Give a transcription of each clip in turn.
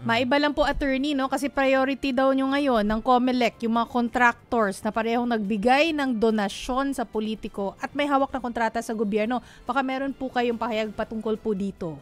Maiba lang po, attorney, no? Kasi priority daw nyo ngayon ng COMELEC, yung mga contractors na parehong nagbigay ng donasyon sa politiko at may hawak na kontrata sa gobyerno. Baka meron po kayong pahayag patungkol po dito.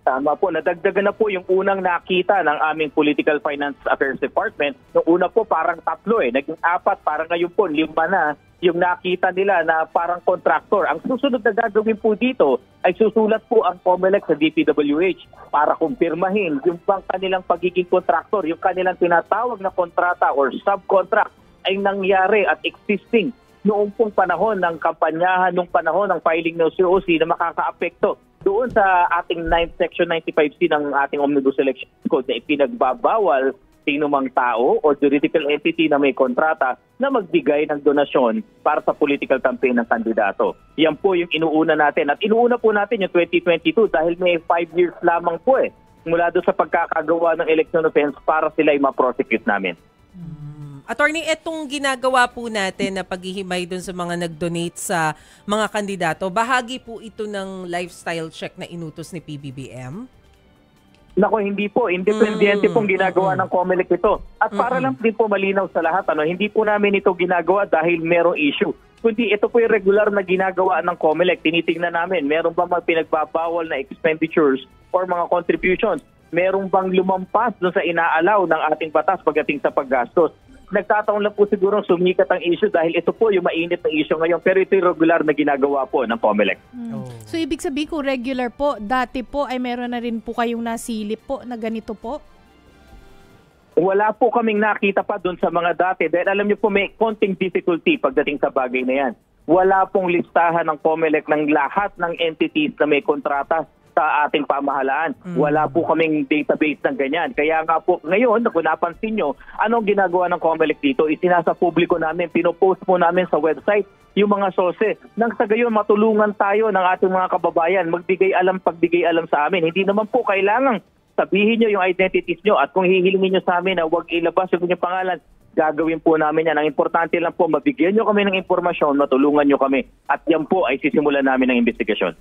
Tama po, nadagdagan na po yung unang nakita ng aming Political Finance Affairs Department. Noong una po parang 3 naging 4, parang ngayon po 5 na yung nakita nila na parang contractor. Ang susunod na gagawin po dito ay susulat po ang COMELEC sa DPWH para kumpirmahin yung bang kanilang pagiging contractor, yung kanilang tinatawag na kontrata or subcontract ay nangyari at existing noong pong panahon ng kampanyahan, noong panahon ng filing ng COC na makakaapekto doon sa ating Section 95C ng ating Omnibus Election Code na ipinagbabawal sino mang tao o juridical entity na may kontrata na magbigay ng donasyon para sa political campaign ng kandidato. Yan po yung inuuna natin. At inuuna po natin yung 2022 dahil may 5 years lamang po mula doon sa pagkakagawa ng election offense para sila ay ma-prosecute namin. Attorney, etong ginagawa po natin na paghihimay dun sa mga nag-donate sa mga kandidato, bahagi po ito ng lifestyle check na inutos ni PBBM? Nako, hindi po. Independiente pong ginagawa ng COMELEC ito. At para lang din po malinaw sa lahat, hindi po namin ito ginagawa dahil merong issue. Kundi ito po yung regular na ginagawa ng COMELEC. Tinitingnan namin, meron ba mga pinagbabawal na expenditures or mga contributions? Meron bang lumampas doon sa inaalaw ng ating batas pagdating sa paggastos? Nagtataon lang po siguro sumikat ang issue dahil ito po yung mainit na issue ngayon. Pero ito yung regular na ginagawa po ng COMELEC. So ibig sabihin kung regular po, dati po ay meron na rin po kayong nasilip po na ganito po? Wala po kaming nakita pa doon sa mga dati. Dahil alam niyo po may konting difficulty pagdating sa bagay na yan. Wala pong listahan ng COMELEC ng lahat ng entities na may kontrata sa ating pamahalaan. Wala po kaming database ng ganyan. Kaya nga po ngayon, kung napansin nyo, anong ginagawa ng COMELEC dito? Isinasa publiko namin, pinopost po namin sa website yung mga sose. Nang sa gayon, matulungan tayo ng ating mga kababayan, pagbigay alam sa amin. Hindi naman po kailangang sabihin nyo yung identities nyo at kung hihilingin nyo sa amin na huwag ilabas yung inyong pangalan, gagawin po namin yan. Ang importante lang po, mabigyan nyo kami ng impormasyon, matulungan nyo kami. At yan po ay sisimulan namin ng investigasyon.